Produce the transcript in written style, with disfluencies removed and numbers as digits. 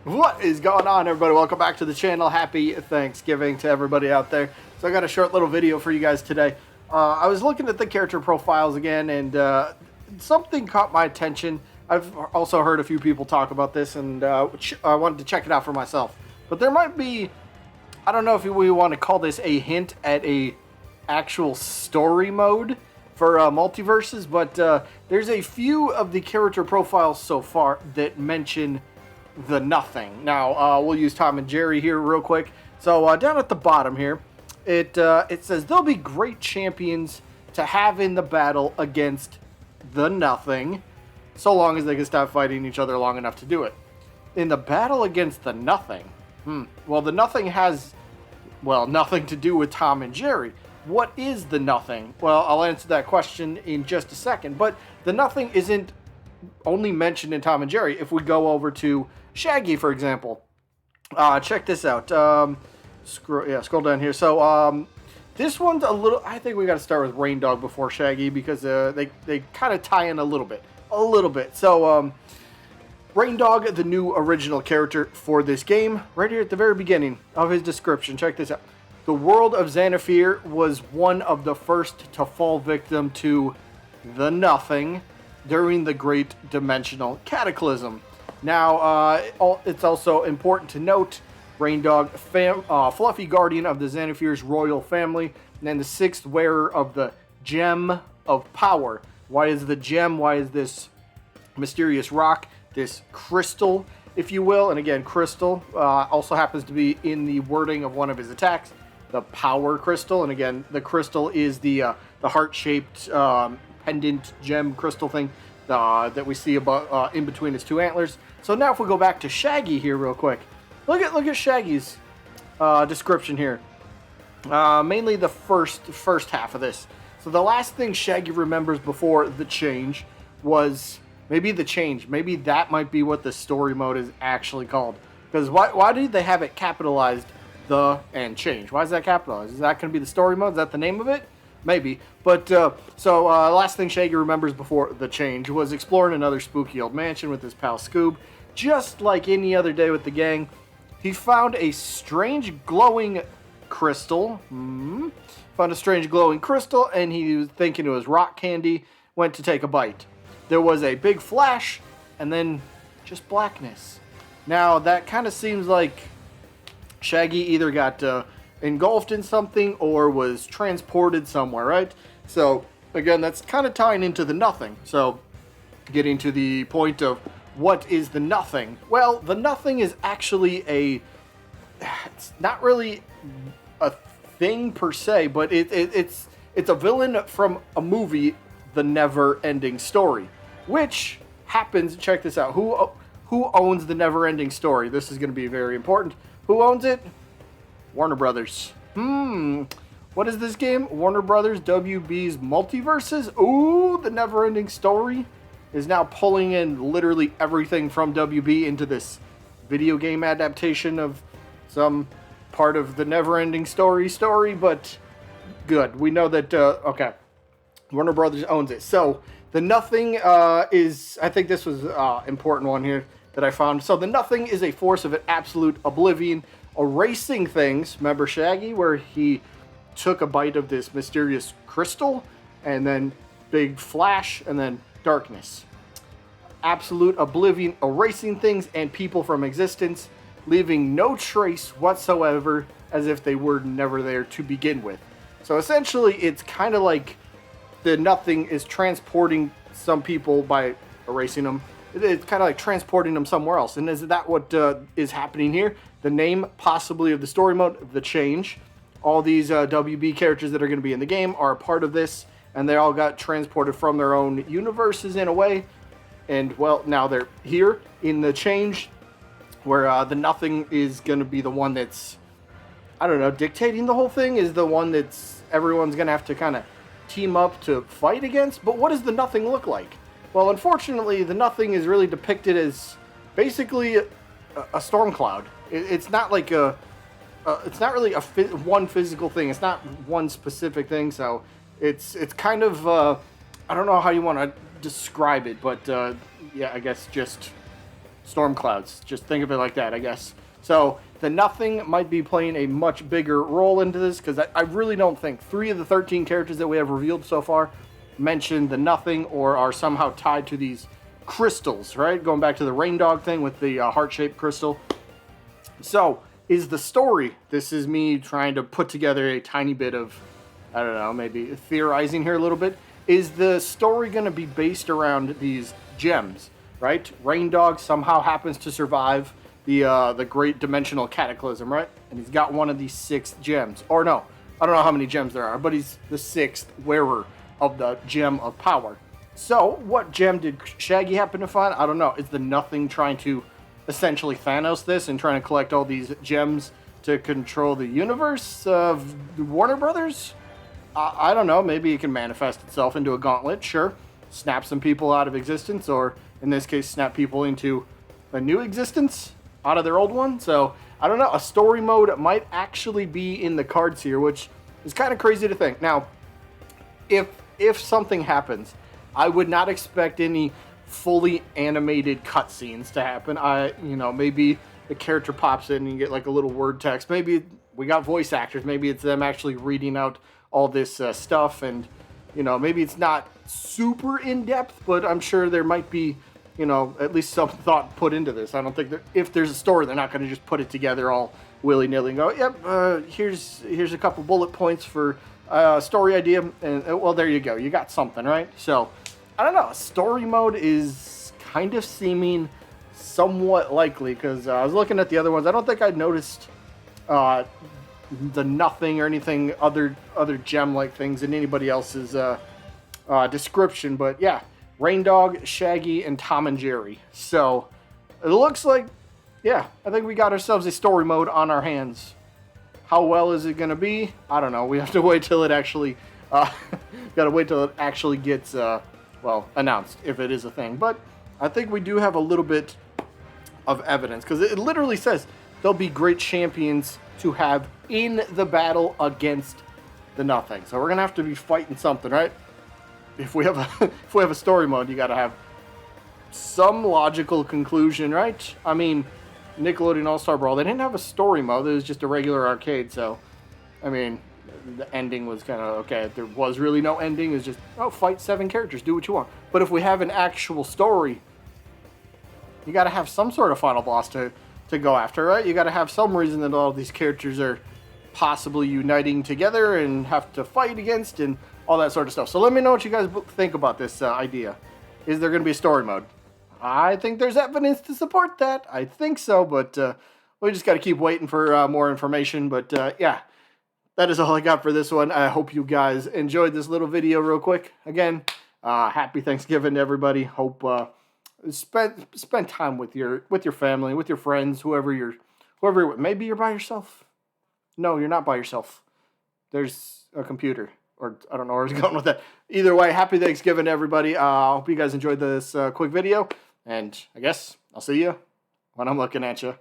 What is going on, everybody? Welcome back to the channel. Happy Thanksgiving to everybody out there. So I got a short little video for you guys today. I was looking at the character profiles again, and something caught my attention. I've also heard a few people talk about this, and I wanted to check it out for myself. But there might be, I don't know if we want to call this a hint at a actual story mode for Multiversus, but there's a few of the character profiles so far that mention the nothing. Now, we'll use Tom and Jerry here real quick. So down at the bottom here, it says they'll be great champions to have in the battle against the nothing, so long as they can stop fighting each other long enough to do it. In the battle against the nothing, well, the nothing has, well, nothing to do with Tom and Jerry. What is the nothing? Well, I'll answer that question in just a second, but the nothing isn't only mentioned in Tom and Jerry. If we go over to Shaggy, for example, check this out. Scroll down here. So this one's a little, I think we got to start with Raindog before Shaggy, because they kind of tie in a little bit. So Raindog, the new original character for this game, right here at the very beginning of his description, check this out. The world of Xanathir was one of the first to fall victim to the nothing during the Great Dimensional Cataclysm. Now, it's also important to note, Raindog, fluffy guardian of the Xanathir's royal family, and then the sixth wearer of the Gem of Power. Why is the gem? Why is this mysterious rock, this crystal, if you will? And again, crystal also happens to be in the wording of one of his attacks, the power crystal. And again, the crystal is the heart-shaped pendant gem crystal thing that we see about in between his two antlers. So now if we go back to Shaggy here real quick, look at Shaggy's description here. Mainly the first half of this. So the last thing Shaggy remembers before the change was maybe the change. Maybe that might be what the story mode is actually called. Because why did they have it capitalized, the and change? Why is that capitalized? Is that going to be the story mode? Is that the name of it? Maybe. But, last thing Shaggy remembers before the change was exploring another spooky old mansion with his pal Scoob. Just like any other day with the gang, he found a strange glowing crystal. Found a strange glowing crystal, and he was thinking it was rock candy, went to take a bite. There was a big flash, and then just blackness. Now, that kind of seems like Shaggy either got engulfed in something or was transported somewhere, right? So again, that's kind of tying into the nothing. So getting to the point of what is the nothing? Well, the nothing is actually it's not really a thing per se, but it's a villain from a movie, The Never Ending Story, which happens, check this out, who owns The Never Ending Story? This is going to be very important. Who owns it? Warner Brothers. What is this game? Warner Brothers, WB's Multiversus? Ooh, The Never Ending Story is now pulling in literally everything from WB into this video game adaptation of some part of the Never Ending Story, but good. We know that, okay, Warner Brothers owns it. So the nothing is, I think this was an important one here that I found. So the nothing is a force of an absolute oblivion, erasing things. Remember Shaggy, where he took a bite of this mysterious crystal, and then big flash, and then darkness. Absolute oblivion, erasing things and people from existence, leaving no trace whatsoever, as if they were never there to begin with. So essentially, it's kind of like the nothing is transporting some people by erasing them. It's kind of like transporting them somewhere else. And is that what is happening here? The name, possibly, of the story mode, the change. All these WB characters that are going to be in the game are a part of this, and they all got transported from their own universes in a way. And, well, now they're here in the change, where the nothing is going to be the one that's, I don't know, dictating the whole thing, is the one that's everyone's going to have to kind of team up to fight against. But what does the nothing look like? Well, unfortunately, the nothing is really depicted as basically a storm cloud. It's not like it's not really one physical thing. It's not one specific thing. So it's kind of I don't know how you want to describe it, but yeah, I guess just storm clouds. Just think of it like that, I guess. So the nothing might be playing a much bigger role into this, because I really don't think 3 of the 13 characters that we have revealed so far mention the nothing or are somehow tied to these crystals, right? Going back to the Raindog thing with the heart-shaped crystal. So, is the story, this is me trying to put together a tiny bit of, I don't know, maybe theorizing here a little bit. Is the story going to be based around these gems, right? Raindog somehow happens to survive the great dimensional cataclysm, right? And he's got one of these 6 gems. Or no, I don't know how many gems there are, but he's the 6th wearer of the gem of power. So, what gem did Shaggy happen to find? I don't know. Is the nothing trying to essentially Thanos this and trying to collect all these gems to control the universe of Warner Brothers? I don't know. Maybe it can manifest itself into a gauntlet, sure. Snap some people out of existence, or in this case, snap people into a new existence out of their old one. So, I don't know. A story mode might actually be in the cards here, which is kind of crazy to think. Now, if something happens, I would not expect any fully animated cutscenes to happen. Maybe the character pops in and you get like a little word text. Maybe we got voice actors. Maybe it's them actually reading out all this stuff, and maybe it's not super in depth, but I'm sure there might be at least some thought put into this. I don't think if there's a story, they're not going to just put it together all willy-nilly and go, yep, here's a couple bullet points for story idea, and well, there you go. You got something, right? So, I don't know. Story mode is kind of seeming somewhat likely, because I was looking at the other ones. I don't think I noticed the nothing or anything other gem-like things in anybody else's description. But yeah, Raindog, Shaggy, and Tom and Jerry. So, it looks like, yeah, I think we got ourselves a story mode on our hands. How well is it going to be? I don't know. We have to wait till it actually, gets, announced, if it is a thing. But I think we do have a little bit of evidence, because it literally says there'll be great champions to have in the battle against the nothing. So we're going to have to be fighting something, right? If we have a story mode, you got to have some logical conclusion, right? I mean, Nickelodeon All-Star Brawl, they didn't have a story mode. It was just a regular arcade. So, I mean, the ending was kind of okay. There was really no ending. It was just, fight 7 characters, do what you want. But if we have an actual story, you got to have some sort of final boss to go after, right? You got to have some reason that all these characters are possibly uniting together and have to fight against and all that sort of stuff. So let me know what you guys think about this idea. Is there going to be a story mode? I think there's evidence to support that. I think so, but we just got to keep waiting for more information. But yeah, that is all I got for this one. I hope you guys enjoyed this little video real quick. Again, happy Thanksgiving to everybody. Hope spend time with your family, with your friends, whoever you're with. Maybe you're by yourself. No, you're not by yourself. There's a computer. Or I don't know where I was going with that. Either way, happy Thanksgiving to everybody. I hope you guys enjoyed this quick video. And I guess I'll see you when I'm looking at you.